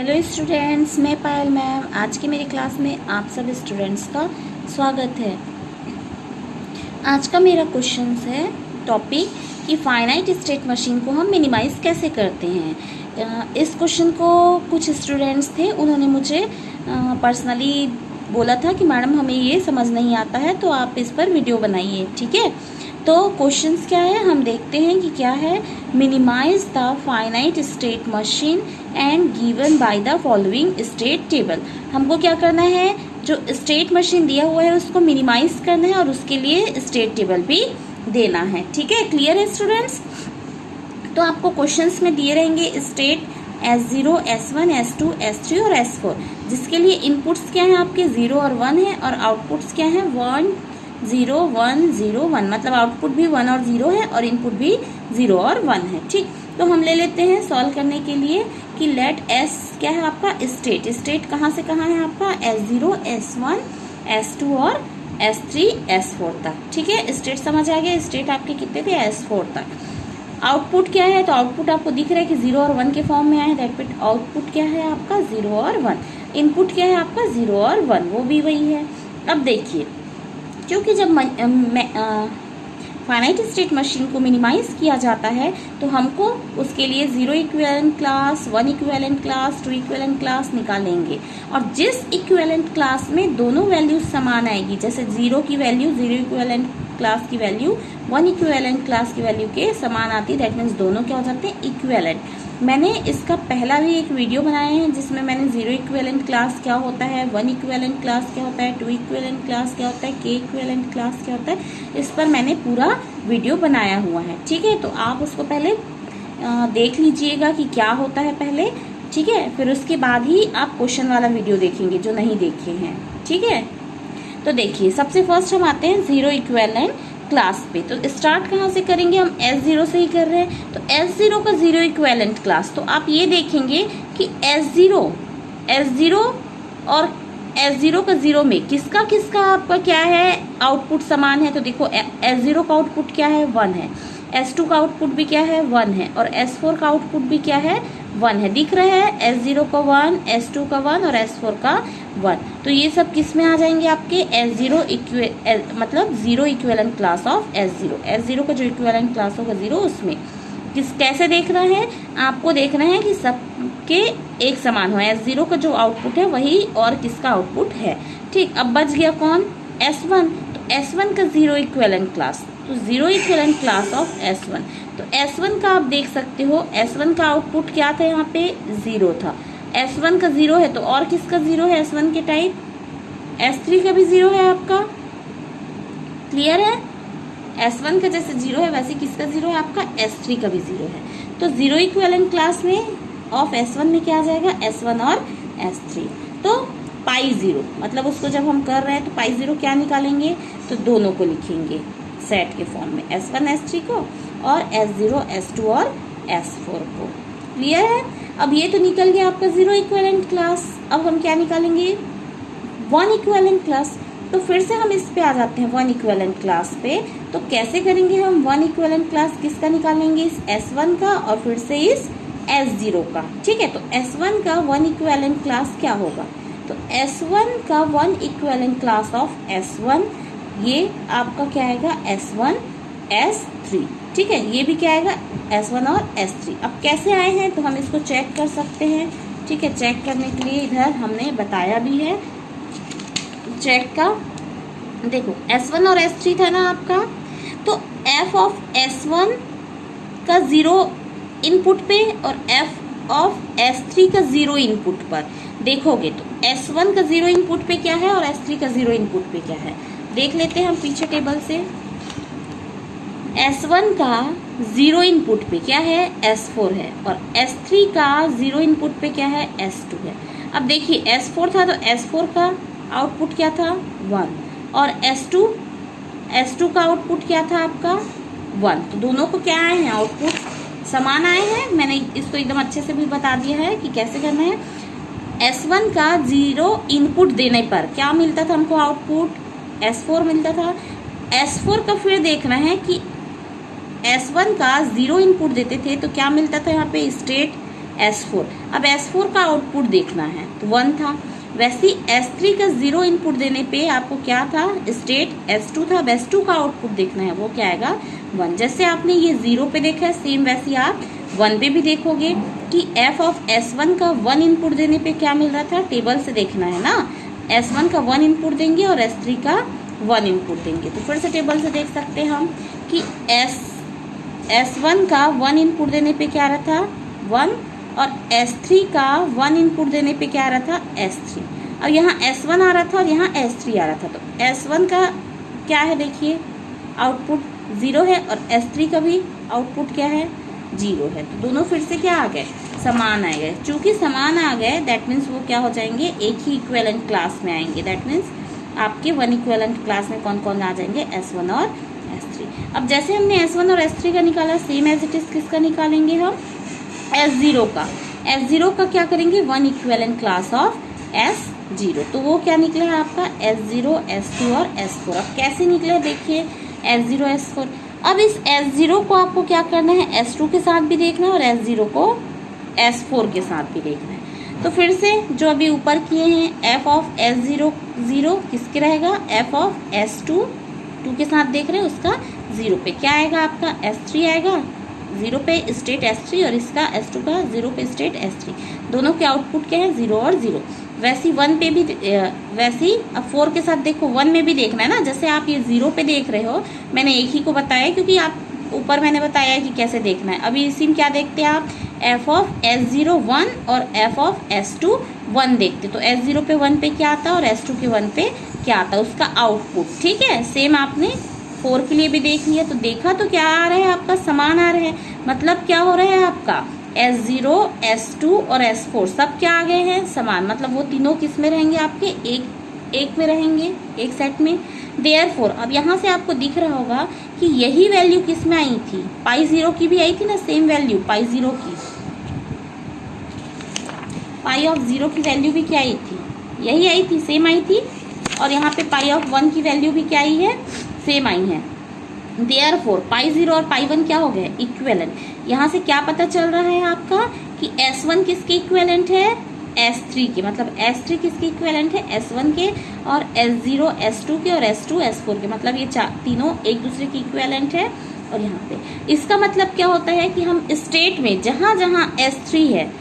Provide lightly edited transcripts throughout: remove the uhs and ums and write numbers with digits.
Hello students, मैं पायल ma'am. आज की मेरी क्लास में आप सब स्टूडेंट्स का स्वागत है। आज का मेरा क्वेश्चन है टॉपिक कि फाइनाइट स्टेट मशीन को हम मिनिमाइज कैसे करते हैं। इस क्वेश्चन को कुछ स्टूडेंट्स थे, उन्होंने मुझे पर्सनली बोला था कि मैडम हमें ये समझ नहीं आता है, तो आप इस पर वीडियो बनाइए। ठीक है, तो क्वेश्चंस क्या है हम देखते हैं कि क्या है। Minimize the finite state machine and given by the following state table. हमको क्या करना है, जो स्टेट मशीन दिया हुआ है उसको मिनिमाइज करना है और उसके लिए स्टेट टेबल भी देना है। ठीक है, क्लियर है स्टूडेंट्स। तो आपको क्वेश्चंस में दिए रहेंगे state S0, S1, S2, S3 और S4, जिसके लिए इनपुट्स क्या है आपके 0 और 1 है और आउटपुट्स क्या है 1 0 1 0 1, मतलब आउटपुट भी 1 और 0 है और इनपुट भी 0 और 1 है। ठीक, तो हम ले लेते हैं सॉल्व करने के लिए कि लेट S क्या है आपका स्टेट कहाँ से कहाँ है आपका S0, S1, S2 और S3, S4 तक। ठीक है, स्टेट समझ आ गया। स्टेट आपके कितने थे S4 तक। आउटपुट क्या है, तो आउटपुट आपको दिख रहा है कि 0 और 1 के फॉर्म में आए। दैट आउटपुट क्या है आपका 0 और 1। इनपुट क्या है आपका 0 और 1, वो भी वही है। अब देखिए, क्योंकि जब फाइनाइट स्टेट मशीन को मिनिमाइज किया जाता है तो हमको उसके लिए 0 equivalent class, 1 equivalent class, 2 equivalent class निकालेंगे। और जिस इक्विवेलेंट क्लास में दोनों वैल्यूज समान आएगी, जैसे 0 की वैल्यू 0 इक्विवेलेंट क्लास की वैल्यू 1 इक्विवेलेंट क्लास की वैल्यू के समान आती है, दैट मीन्स दोनों क्या हो जाते हैं इक्विवेलेंट। मैंने इसका पहला भी एक वीडियो बनाया है जिसमें मैंने 0 इक्विवेलेंट क्लास क्या होता है, 1 इक्विवेलेंट क्लास क्या होता है, 2 इक्विवेलेंट क्लास क्या होता है, k इक्विवेलेंट क्लास क्या होता है, इस पर मैंने पूरा वीडियो बनाया हुआ है। ठीक है, तो आप उसको पहले देख लीजिएगा कि क्या होता है पहले। ठीक है, फिर उसके बाद ही आप क्वेश्चन वाला वीडियो देखेंगे जो नहीं देखे हैं। ठीक है, तो देखिए सबसे फर्स्ट हम आते हैं 0 इक्विवेलेंट क्लास पे। तो स्टार्ट कहाँ से करेंगे, हम S0 से ही कर रहे हैं। तो S0 का 0 इक्विवेलेंट क्लास, तो आप ये देखेंगे कि S0 और S0 का 0 में किसका किसका आपका क्या है आउटपुट समान है। तो देखो S0 का आउटपुट क्या है 1 है, S2 का आउटपुट भी क्या है 1 है और S4 का आउटपुट भी क्या है 1 है। दिख रहा है S0 का 1, S2 का 1 और S4 का 1। तो ये सब किस में आ जाएंगे आपके S0 मतलब 0 इक्विवेलेंट क्लास ऑफ S0 का जो इक्विवेलेंट क्लास होगा 0, उसमें कैसे देखना है आपको, देखना है कि सबके एक समान हो। S0 का जो आउटपुट है वही और किसका आउटपुट है। ठीक, अब बच गया कौन S1। तो S1 का 0 इक्विवेलेंट क्लास, तो 0 इक्विवेलेंट क्लास ऑफ S1। तो S1 का आप देख सकते हो, S1 का आउटपुट क्या था यहाँ पे 0 था। S1 का 0 है तो और किसका 0 है S1 के टाइप, S3 का भी 0 है आपका। क्लियर है, S1 का जैसे 0 है वैसे किसका 0 है आपका S3 का भी 0 है। तो 0 इक्विवेलेंट क्लास में ऑफ S1 में क्या आ जाएगा S1 और S3। तो पाई 0, मतलब उसको जब हम कर रहे हैं तो पाई 0 क्या निकालेंगे, तो दोनों को लिखेंगे सेट के फॉर्म में, S1 S3 को और S0 S2 और S4 को। क्लियर है, अब ये तो निकल गया आपका 0 इक्विवेलेंट क्लास। अब हम क्या निकालेंगे 1 इक्विवेलेंट क्लास। तो फिर से हम इस पे आ जाते हैं 1 इक्विवेलेंट क्लास पे। तो कैसे करेंगे हम 1 इक्विवेलेंट क्लास किसका निकालेंगे, इस S1 का और फिर से इस S0 का। ठीक है, तो S1 का 1 इक्विवेलेंट क्लास क्या होगा, तो S1 का 1 इक्विवेलेंट क्लास ऑफ S1 ये आपका क्या आएगा S1 S3। ठीक है, ये भी क्या आएगा S1 और S3। अब कैसे आए हैं तो हम इसको चेक कर सकते हैं। ठीक है, चेक करने के लिए इधर हमने बताया भी है चेक का। देखो S1 और S3 था ना आपका, तो F ऑफ S1 का 0 इनपुट पे और F ऑफ S3 का 0 इनपुट पर देखोगे तो S1 का 0 इनपुट पे क्या है और S3 का 0 इनपुट पे क्या है, देख लेते हैं हम पीछे टेबल से। S1 का 0 इनपुट पे क्या है S4 है और S3 का 0 इनपुट पे क्या है S2 है। अब देखिए S4 था तो S4 का आउटपुट क्या था 1 और S2 का आउटपुट क्या था आपका 1। तो दोनों को क्या आए हैं आउटपुट समान आए हैं। मैंने इसको एकदम अच्छे से भी बता दिया है कि कैसे करना है। S1 का 0 इनपुट देने पर क्या मिलता था हमको आउटपुट S4 मिलता था। S4 का फिर देखना है कि S1 का 0 इनपुट देते थे तो क्या मिलता था यहाँ पे स्टेट S4। अब S4 का आउटपुट देखना है तो 1 था। वैसे S3 का 0 इनपुट देने पे आपको क्या था, स्टेट S2 था। S2 का आउटपुट देखना है, वो क्या आएगा 1। जैसे आपने ये 0 पे देखा है, सेम वैसे आप 1 पे भी देखोगे कि f ऑफ S1 का 1 इनपुट देने पे क्या मिल रहा था, टेबल से देखना है ना। S1 का 1 इनपुट देंगे और S3 का 1 इनपुट देंगे। तो फिर से टेबल से देख सकते हैं हम कि S1 का 1 इनपुट देने पे क्या आ रहा था 1, और S3 का 1 इनपुट देने पे क्या आ रहा था S3। अब यहाँ S1 आ रहा था और यहाँ S3 आ रहा था। तो S1 का क्या है, देखिए आउटपुट 0 है, और S3 का भी आउटपुट क्या है 0 है। तो दोनों फिर से क्या आ गए, समान आ गए। चूंकि समान आ गए दैट मीन्स वो क्या हो जाएंगे, एक ही इक्विवेलेंट क्लास में आएंगे। दैट मीन्स आपके 1 इक्विवेलेंट क्लास में कौन कौन आ जाएंगे, S1 और S3। अब जैसे हमने S1 और S3 का निकाला, सेम एज इट इज किसका निकालेंगे हम, S0 का। S0 का क्या करेंगे, 1 इक्विवेलेंट क्लास ऑफ S0। तो वो क्या निकला है आपका S0, S2 और S4। अब कैसे निकले देखिए S0, S4। अब इस S0 को आपको क्या करना है, S2 के साथ भी देखना है और S0 को S4 के साथ भी देखना है। तो फिर से जो अभी ऊपर किए हैं, f ऑफ S0 0 किसके रहेगा, f ऑफ S2 2 के साथ देख रहे हैं, उसका 0 पे क्या आएगा आपका S3 आएगा, 0 पे स्टेट S3, और इसका S2 का 0 पे स्टेट S3। दोनों के आउटपुट क्या है 0 और 0। वैसे 1 पे भी वैसे अब 4 के साथ देखो, 1 में भी देखना है ना। जैसे आप ये 0 पे देख रहे हो, मैंने एक ही को बताया क्योंकि आप ऊपर मैंने बताया कि कैसे देखना है। अभी इसी में क्या देखते हैं आप, f ऑफ S0 1 और f ऑफ S2 1 देखते। तो S0 पे 1 पे क्या आता है और S2 के 1 पे क्या आता है, उसका आउटपुट। ठीक है, सेम आपने 4 के लिए भी देख लिया। तो देखा तो क्या आ रहा है आपका, समान आ रहे हैं। मतलब क्या हो रहा है आपका S0, S2 और S4 सब क्या आ गए हैं, समान। मतलब वो तीनों किस में रहेंगे आपके, एक में रहेंगे, एक सेट में। देयरफॉर अब यहाँ से आपको दिख रहा होगा कि यही वैल्यू किस में आई थी, पाई 0 की भी आई थी ना, सेम वैल्यू पाई 0 की, पाई ऑफ 0 की वैल्यू भी क्या आई थी, यही आई थी, सेम आई थी। और यहाँ पे पाई ऑफ 1 की वैल्यू भी क्या आई है, सेम आई है। देयरफॉर पाई 0 और पाई 1 क्या हो गए, इक्विवेलेंट। यहाँ से क्या पता चल रहा है आपका कि S1 किसके इक्विवेलेंट है, S3 के। मतलब S3 किसके इक्विवेलेंट है, S1 के, और S0 S2 के, और S2 S4 के। मतलब ये तीनों एक दूसरे की इक्विवेलेंट है। और यहाँ पे इसका मतलब क्या होता है कि हम स्टेट में जहाँ जहाँ S3 है,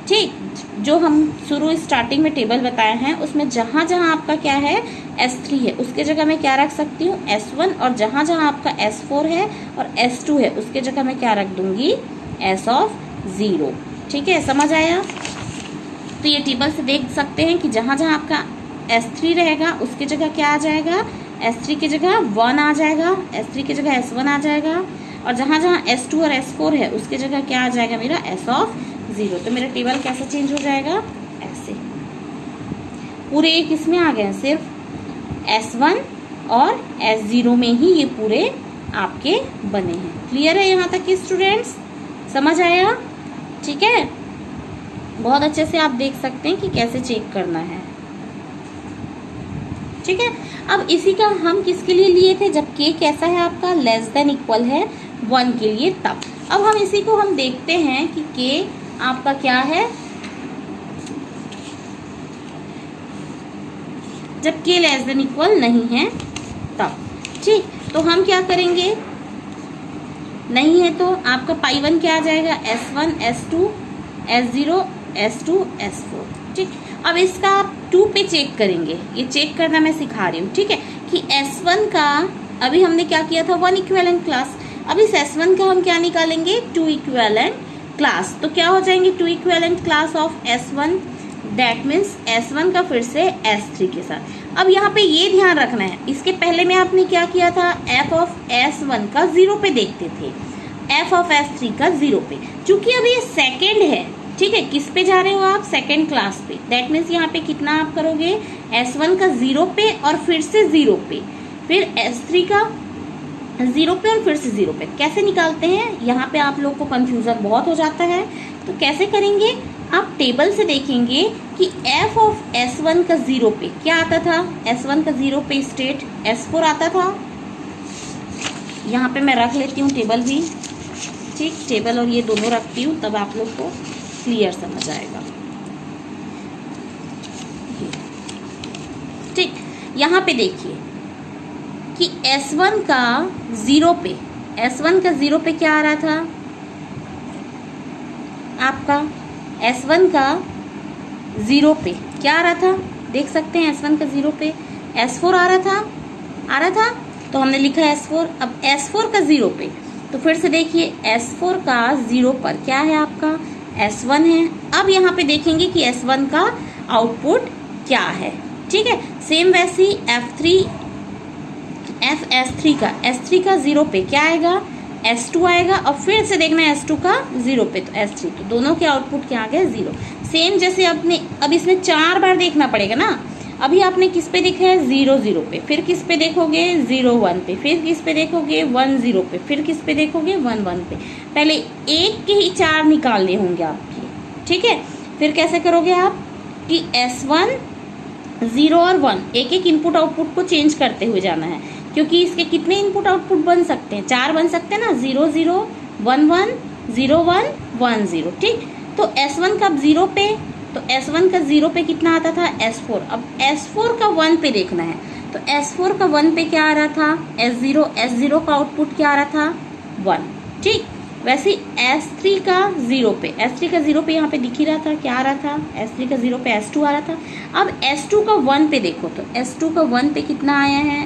ठीक, जो हम शुरू स्टार्टिंग में टेबल बताए हैं उसमें जहाँ जहाँ आपका क्या है S3 है, उसके जगह मैं क्या रख सकती हूँ S1, और जहाँ जहाँ आपका S4 है और S2 है उसके जगह मैं क्या रख दूंगी, S ऑफ 0। ठीक है, समझ आया। तो ये टेबल से देख सकते हैं कि जहाँ जहाँ आपका S3 रहेगा उसके जगह क्या आ जाएगा, S3 की जगह 1 आ जाएगा, S3 की जगह S1 आ जाएगा, और जहाँ जहाँ S2 और S4 है उसके जगह क्या आ जाएगा मेरा S ऑफ 0। तो मेरा टेबल कैसे चेंज हो जाएगा, ऐसे। पूरे एक इसमें आ गए हैं, सिर्फ S1 और S0 में ही ये पूरे आपके बने हैं। क्लियर है यहाँ तक कि स्टूडेंट्स, समझ आया। ठीक है, बहुत अच्छे से आप देख सकते हैं कि कैसे चेक करना है। ठीक है, अब इसी का हम किसके लिए लिए थे, जब k कैसा है आपका, लेस देन इक्वल है 1 के लिए, तब। अब हम इसी को हम देखते हैं कि k आपका क्या है, जब k लेस देन इक्वल नहीं है तब। ठीक, तो हम क्या करेंगे, नहीं है तो आपका पाई 1 क्या आ जाएगा, S1 S2 S0 S2 S4। ठीक, अब इसका आप 2 पे चेक करेंगे, ये चेक करना मैं सिखा रही हूँ। ठीक है, कि S1 का अभी हमने क्या किया था, 1 इक्विवेलेंट क्लास। अब इस S1 का हम क्या निकालेंगे, 2 इक्विवेलेंट क्लास। तो क्या हो जाएंगे, 2 equivalent class of S1, that means S1 का फिर से S3 के साथ। अब यहाँ पे ये ध्यान रखना है, इसके पहले में आपने क्या किया था, f ऑफ S1 का 0 पे देखते थे, f ऑफ S3 का 0 पे। चूंकि अब ये सेकेंड है, ठीक है, किस पे जा रहे हो आप, सेकेंड क्लास पे। दैट मीन्स यहाँ पे कितना आप करोगे, S1 का 0 पे और फिर से 0 पे, फिर S3 का 0 पे और फिर से 0 पे। कैसे निकालते हैं, यहाँ पे आप लोग को कंफ्यूजन बहुत हो जाता है। तो कैसे करेंगे, आप टेबल से देखेंगे कि f ऑफ S1 का 0 पे क्या आता था, S1 का 0 पे स्टेट S4 आता था। यहाँ पे मैं रख लेती हूँ टेबल भी, ठीक, टेबल और ये दोनों रखती हूँ, तब आप लोग को क्लियर समझ आएगा। ठीक, यहाँ पे देखिए कि S1 का 0 पे, S1 का 0 पे क्या आ रहा था आपका, S1 का 0 पे क्या आ रहा था, देख सकते हैं S1 का 0 पे S4 आ रहा था, तो हमने लिखा S4। अब S4 का 0 पे, तो फिर से देखिए S4 का 0 पर क्या है आपका, S1 है। अब यहाँ पे देखेंगे कि S1 का आउटपुट क्या है। ठीक है, सेम वैसे ही S3 का 0 पे क्या आएगा, S2 आएगा। और फिर से देखना है S2 का 0 पे तो S3, तो दोनों के आउटपुट क्या आ गया, 0। सेम जैसे अब इसमें 4 बार देखना पड़ेगा ना। अभी आपने किस पे देखा है, 0 0 पे, फिर किस पे देखोगे 0 1 पे, फिर किस पे देखोगे 1 0 पे, फिर किस पे देखोगे 1 1 पे। पहले एक के ही 4 निकालने होंगे आपके। ठीक है, फिर कैसे करोगे आप कि S1 0 और 1 एक एक इनपुट आउटपुट को चेंज करते हुए जाना है, क्योंकि इसके कितने इनपुट आउटपुट बन सकते हैं, 4 बन सकते हैं ना, 0 0 1 1 0 1 1 0। ठीक, तो S1 का 0 पे, तो S1 का 0 पे कितना आता था, S4। अब S4 का 1 पे देखना है, तो S4 का 1 पे क्या आ रहा था, S0 का आउटपुट क्या आ रहा था, 1। ठीक, वैसे S3 का 0 पे, S3 का 0 पे यहाँ पे दिख ही रहा था, क्या आ रहा था, S3 का 0 पे S2 आ रहा था। अब S2 का 1 पे देखो, तो S2 का 1 पे कितना आया है,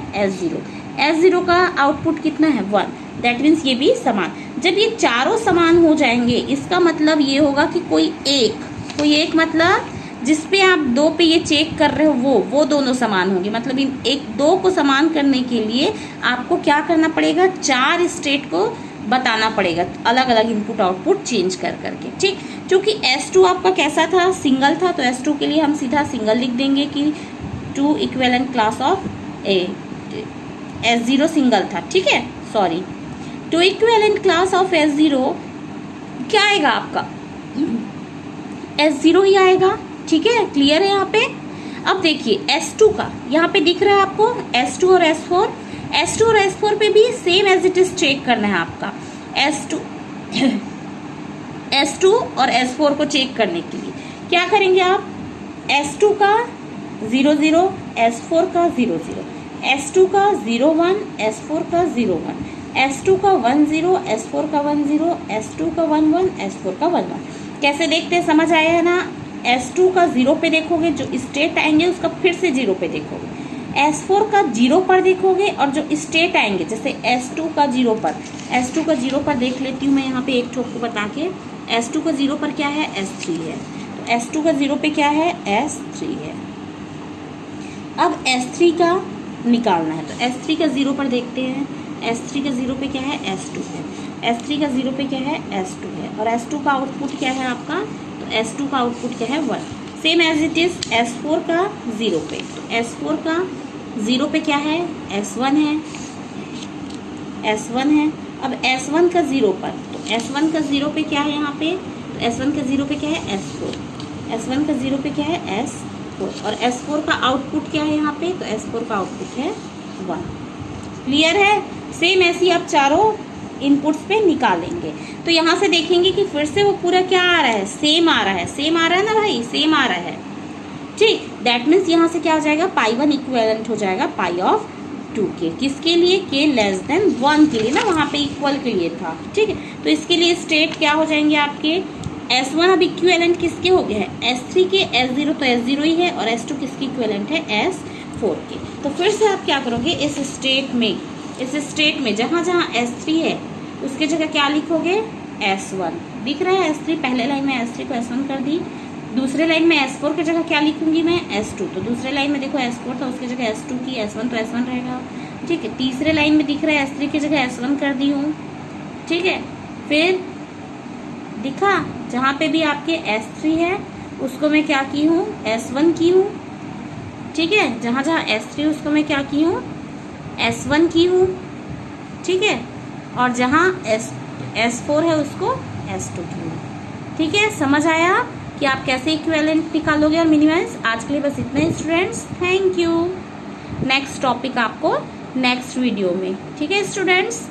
S0 का आउटपुट कितना है, 1। दैट मीन्स ये भी समान। जब ये चारों समान हो जाएंगे, इसका मतलब ये होगा कि कोई एक मतलब जिस पे आप 2 पे ये चेक कर रहे हो वो दोनों समान होंगे। मतलब इन 2 को समान करने के लिए आपको क्या करना पड़ेगा, 4 स्टेट को बताना पड़ेगा, अलग अलग इनपुट आउटपुट चेंज कर करके। ठीक, क्योंकि S2 आपका कैसा था, सिंगल था, तो S2 के लिए हम सीधा सिंगल लिख देंगे कि 2 equivalent class of S0 single था। ठीक है, sorry, 2 equivalent class of S0 क्या आएगा आपका, S0 ही आएगा। ठीक है, क्लियर है यहाँ पे। अब देखिए S2 का यहाँ पे दिख रहा है आपको, S2 और S4 पे भी same as it is check करना है आपका। S2 और S4 को चेक करने के लिए क्या करेंगे आप, S2 का 0 0, S4 का 0 0, S2 का 0 1, S4 का 0 1, S2 का 1 0, S4 का 1 0, S2 का 1 1, S4 का 1 1। कैसे देखते हैं, समझ आया है ना। S2 का 0 पे देखोगे, जो स्टेट आएंगे उसका फिर से 0 पे देखोगे। S4 का 0 पर देखोगे और जो स्टेट आएंगे, जैसे S2 का 0 पर देख लेती हूँ मैं यहाँ पे एक ठोक को बता के। S2 का 0 पर क्या है, S3 है, तो S2 का 0 पे क्या है, S3 है। अब S3 का निकालना है, तो S3 का 0 पर देखते हैं। S3 का 0 पे क्या है, S2 है। S3 का 0 पे क्या है, S2 है। और S2 का आउटपुट क्या है आपका, तो S2 का आउटपुट क्या है, 1। Same as it is S4 का 0 पे, तो S4 का 0 पे क्या है, S1 है। अब S1 का 0 पर, तो S1 का 0 पे क्या है यहाँ पे, तो S1 का 0 पे क्या है, S1 का 0 पे क्या है, S4। और S4 का आउटपुट क्या है यहाँ पे, तो S4 का आउटपुट है 1। क्लियर है। सेम ऐसे ही आप चारों इनपुट्स पे निकालेंगे, तो यहाँ से देखेंगे कि फिर से वो पूरा क्या आ रहा है, सेम आ रहा है ना भाई, सेम आ रहा है। ठीक, दैट मीन्स यहाँ से क्या हो जाएगा, π1 इक्विवेलेंट हो जाएगा पाई ऑफ 2 के। किसके लिए, k लेस देन 1 के लिए ना, वहाँ पे इक्वल के लिए था। ठीक है, तो इसके लिए स्टेट क्या हो जाएंगे आपके, S1 अब इक्विवेलेंट किसके हो गए हैं, S3 के, S0 तो S0 ही है, और S2 किसकी इक्विवेलेंट है, S4 के। तो फिर से आप क्या करोगे, इस स्टेट में जहाँ जहाँ S3 है उसके जगह क्या लिखोगे, S1। दिख रहा है S3, पहले लाइन में S3 को S1 कर दी। दूसरे लाइन में S4 की जगह क्या लिखूंगी मैं, S2। तो दूसरे लाइन में देखो S4 था, उसकी जगह S2 की, S1 तो S1 रहेगा। ठीक है, तीसरे लाइन में दिख रहा है S3 की जगह S1 कर दी हूँ। ठीक है, फिर दिखा जहाँ पे भी आपके S3 है उसको मैं क्या की हूँ, S1 की हूँ। ठीक है, जहाँ जहाँ S3 उसको मैं क्या की हूँ, S1 की हूँ। ठीक है, और जहाँ S4 है उसको S2 की हूँ। ठीक है, समझ आया कि आप कैसे इक्विवेलेंट निकालोगे और मिनिमाइज। आज के लिए बस इतना ही students, thank you. Next topic आपको नेक्स्ट वीडियो में। ठीक है स्टूडेंट्स।